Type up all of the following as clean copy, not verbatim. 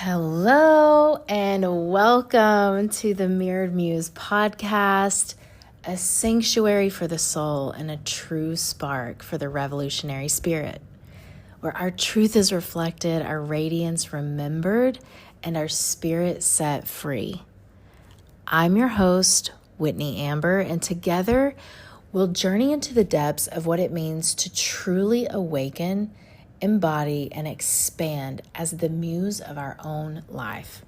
Hello and welcome to the Mirrored Muse podcast, a sanctuary for the soul and a true spark for the revolutionary spirit, where our truth is reflected, our radiance remembered, and our spirit set free. I'm your host, Whitney Amber, and together we'll journey into the depths of what it means to truly awaken, embody, and expand as the muse of our own life.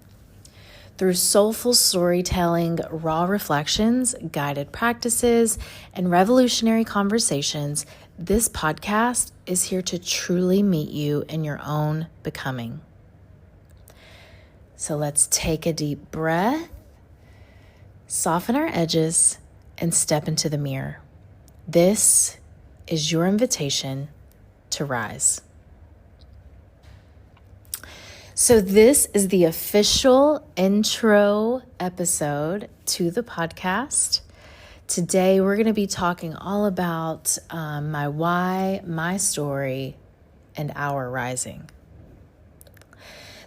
Through soulful storytelling, raw reflections, guided practices, and revolutionary conversations, this podcast is here to truly meet you in your own becoming. So let's take a deep breath, soften our edges, and step into the mirror. This is your invitation to rise. So this is the official intro episode to the podcast. Today we're going to be talking all about my why, my story, and our rising.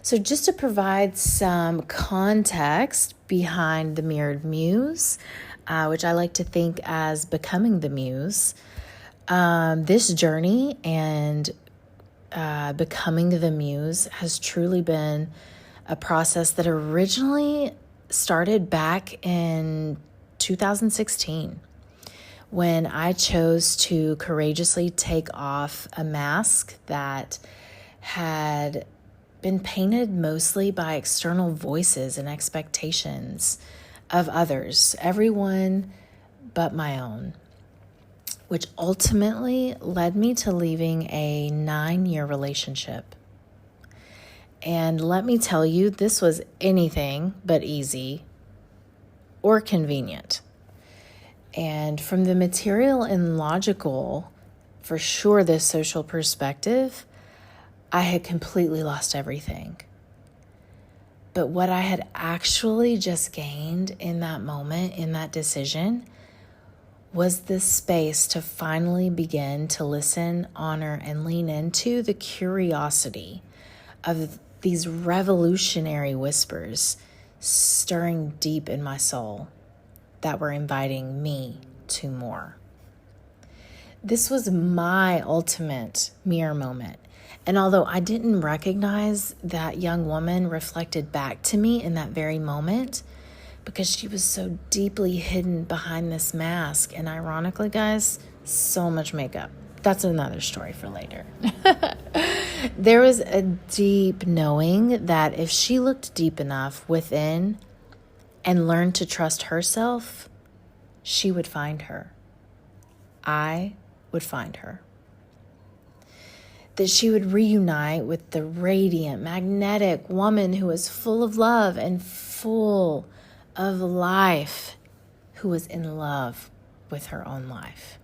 So just to provide some context behind the Mirrored Muse, which I like to think as becoming the muse, this journey and becoming the muse has truly been a process that originally started back in 2016 when I chose to courageously take off a mask that had been painted mostly by external voices and expectations of others, everyone but my own, which ultimately led me to leaving a 9-year relationship. And let me tell you, this was anything but easy or convenient. And from the material and logical, for sure, this social perspective, I had completely lost everything. But what I had actually just gained in that moment, in that decision, was this space to finally begin to listen, honor, and lean into the curiosity of these revolutionary whispers stirring deep in my soul that were inviting me to more. This was my ultimate mirror moment. And although I didn't recognize that young woman reflected back to me in that very moment, because she was so deeply hidden behind this mask. And ironically, guys, so much makeup. That's another story for later. There was a deep knowing that if she looked deep enough within and learned to trust herself, she would find her. I would find her. That she would reunite with the radiant, magnetic woman who was full of love and full of life, who was in love with her own life,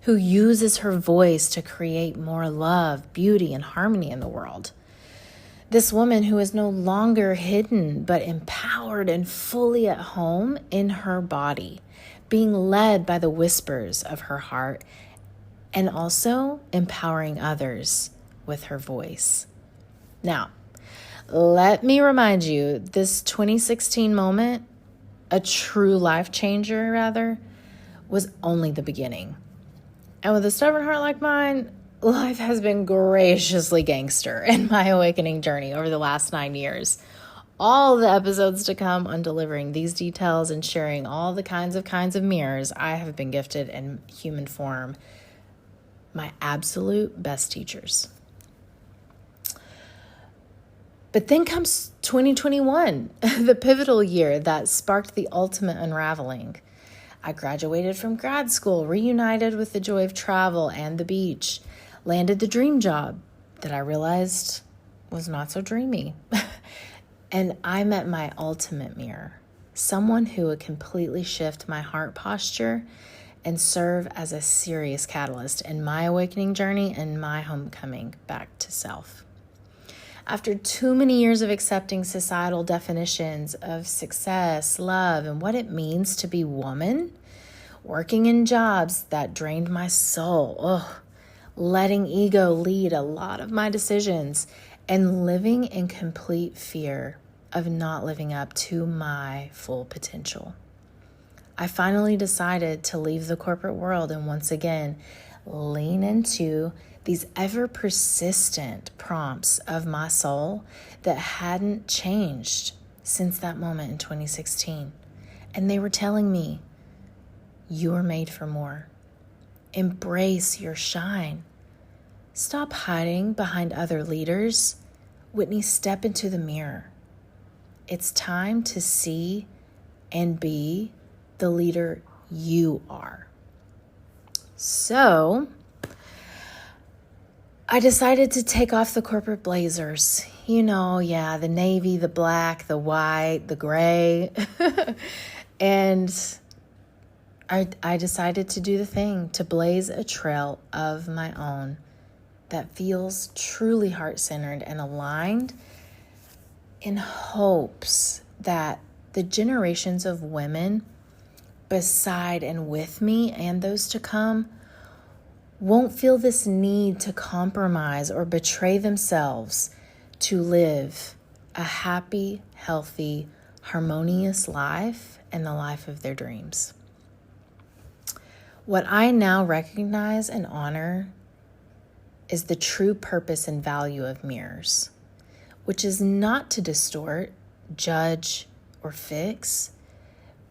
who uses her voice to create more love, beauty, and harmony in the world. This woman who is no longer hidden, but empowered and fully at home in her body, being led by the whispers of her heart, and also empowering others with her voice. Now, let me remind you, this 2016 moment, a true life changer, rather, was only the beginning. And with a stubborn heart like mine, life has been graciously gangster in my awakening journey over the last 9 years. All the episodes to come on delivering these details and sharing all the kinds of mirrors I have been gifted in human form. My absolute best teachers. But then comes 2021, the pivotal year that sparked the ultimate unraveling. I graduated from grad school, reunited with the joy of travel and the beach, landed the dream job that I realized was not so dreamy. And I met my ultimate mirror, someone who would completely shift my heart posture and serve as a serious catalyst in my awakening journey and my homecoming back to self. After too many years of accepting societal definitions of success, love, and what it means to be woman, working in jobs that drained my soul, letting ego lead a lot of my decisions, and living in complete fear of not living up to my full potential. I finally decided to leave the corporate world and once again lean into these ever persistent prompts of my soul that hadn't changed since that moment in 2016. And they were telling me, you are made for more. Embrace your shine. Stop hiding behind other leaders. Whitney, step into the mirror. It's time to see and be the leader you are. So I decided to take off the corporate blazers. The navy, the black, the white, the gray. And I decided to do the thing, to blaze a trail of my own that feels truly heart-centered and aligned, in hopes that the generations of women beside and with me and those to come won't feel this need to compromise or betray themselves to live a happy, healthy, harmonious life and the life of their dreams. What I now recognize and honor is the true purpose and value of mirrors, which is not to distort, judge, or fix,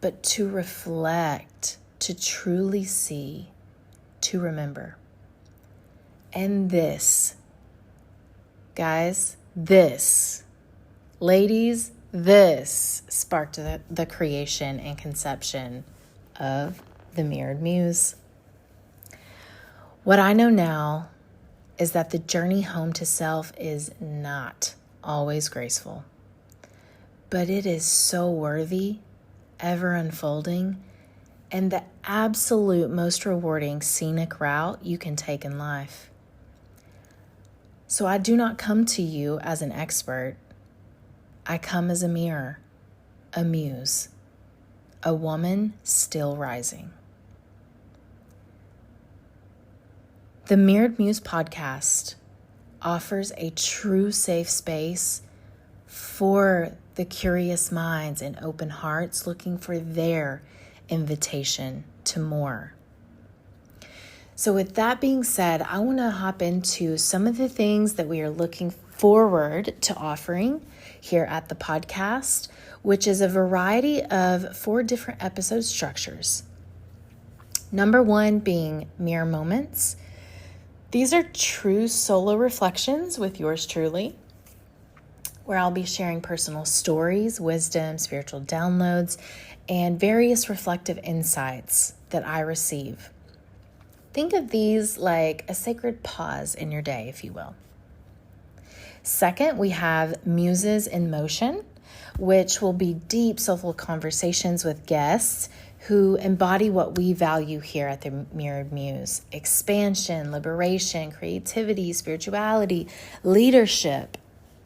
but to reflect, to truly see, to remember. And this, guys, this, ladies, this sparked the creation and conception of the Mirrored Muse. What I know now is that the journey home to self is not always graceful, but it is so worthy, ever unfolding, and the absolute most rewarding scenic route you can take in life. So I do not come to you as an expert. I come as a mirror, a muse, a woman still rising. The Mirrored Muse podcast offers a true safe space for the curious minds and open hearts looking for their invitation to more. So with that being said, I want to hop into some of the things that we are looking forward to offering here at the podcast, which is a variety of 4 different episode structures. Number 1 being Mirror Moments. These are true solo reflections with yours truly, where I'll be sharing personal stories, wisdom, spiritual downloads, and various reflective insights that I receive. Think of these like a sacred pause in your day, if you will. Second, we have Muses in Motion, which will be deep, soulful conversations with guests who embody what we value here at the Mirrored Muse: expansion, liberation, creativity, spirituality, leadership,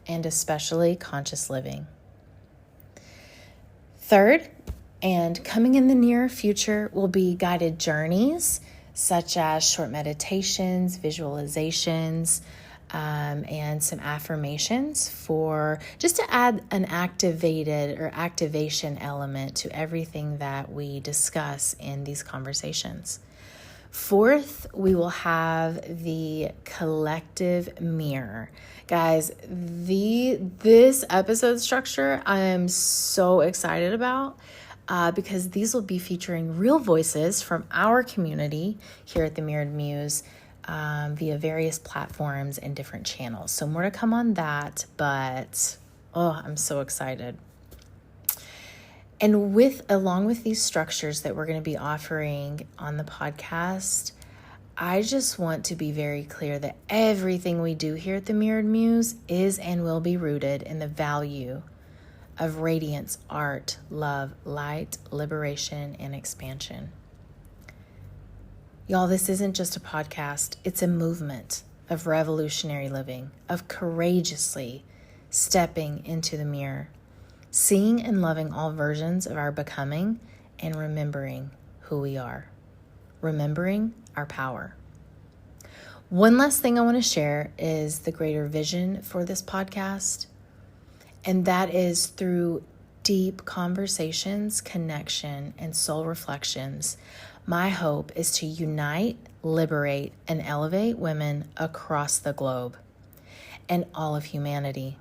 and especially conscious living. Third, and coming in the near future, will be guided journeys such as short meditations, visualizations, and some affirmations for just to add an activated or activation element to everything that we discuss in these conversations. Fourth, we will have the collective mirror. Guys, this episode structure I am so excited about because these will be featuring real voices from our community here at the Mirrored Muse via various platforms and different channels. So more to come on that, but I'm so excited. And along with these structures that we're going to be offering on the podcast, I just want to be very clear that everything we do here at the Mirrored Muse is and will be rooted in the value of radiance, art, love, light, liberation, and expansion. Y'all, this isn't just a podcast. It's a movement of revolutionary living, of courageously stepping into the mirror, seeing and loving all versions of our becoming, and remembering who we are, remembering our power. One last thing I want to share is the greater vision for this podcast, and that is through deep conversations, connection, and soul reflections. My hope is to unite, liberate, and elevate women across the globe and all of humanity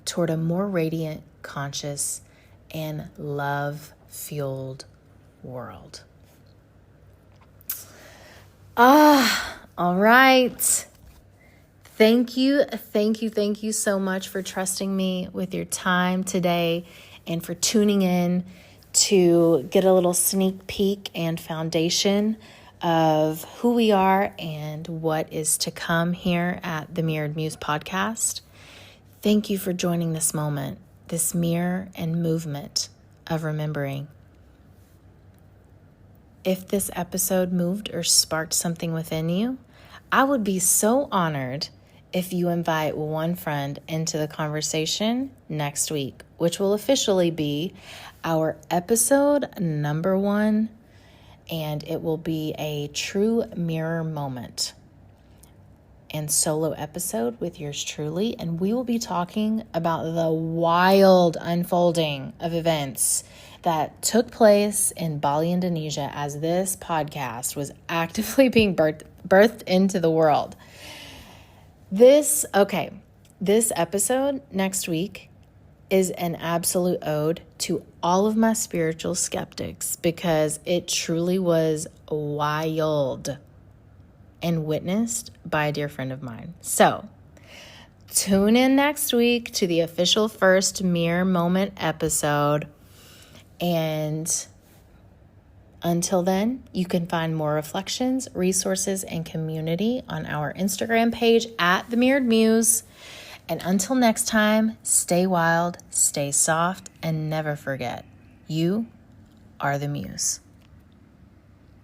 toward a more radiant, conscious, and love-fueled world. All right. Thank you so much for trusting me with your time today and for tuning in to get a little sneak peek and foundation of who we are and what is to come here at the Mirrored Muse podcast. Thank you for joining this moment, this mirror and movement of remembering. If this episode moved or sparked something within you, I would be so honored if you invite one friend into the conversation next week, which will officially be our episode number 1, and it will be a true mirror moment and solo episode with yours truly, and we will be talking about the wild unfolding of events that took place in Bali, Indonesia, as this podcast was actively being birthed into the world. This episode next week is an absolute ode to all of my spiritual skeptics because it truly was wild and witnessed by a dear friend of mine. So tune in next week to the official first Mirror Moment episode. And until then, you can find more reflections, resources, and community on our Instagram page at The Mirrored Muse. And until next time, stay wild, stay soft, and never forget, you are the muse.